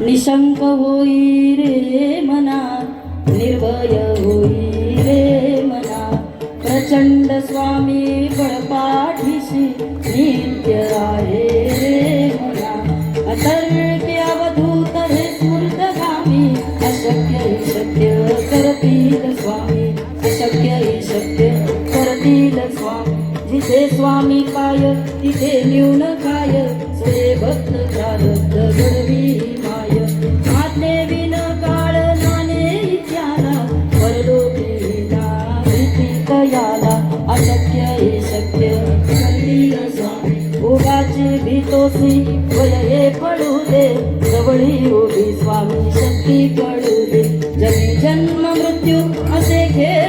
निशंक होई रे मना, निर्भय होई रे मना, प्रचंड स्वामी बळपाठीशी नित्य आहे रे मना. अतर्क्य अवधूत हे स्फूर्तगामी, अशक्य हि शक्य करतील स्वामी, अशक्य हि शक्य करतील स्वामी. जिथे स्वामी पाय तिथे न्यून काय, सोये भक्त प्रारब्ध घडवी माय. आज्ञे विन काळ नाने इत्याला, परलोकी ना भीती कयाला, अशक्य हे शक्य करतील स्वामी. उगाचे भीतोसी वय हे पडू दे, जवळी उभी स्वामी शक्ती कळू दे. जगी जन्म मृत्यू असे खेळ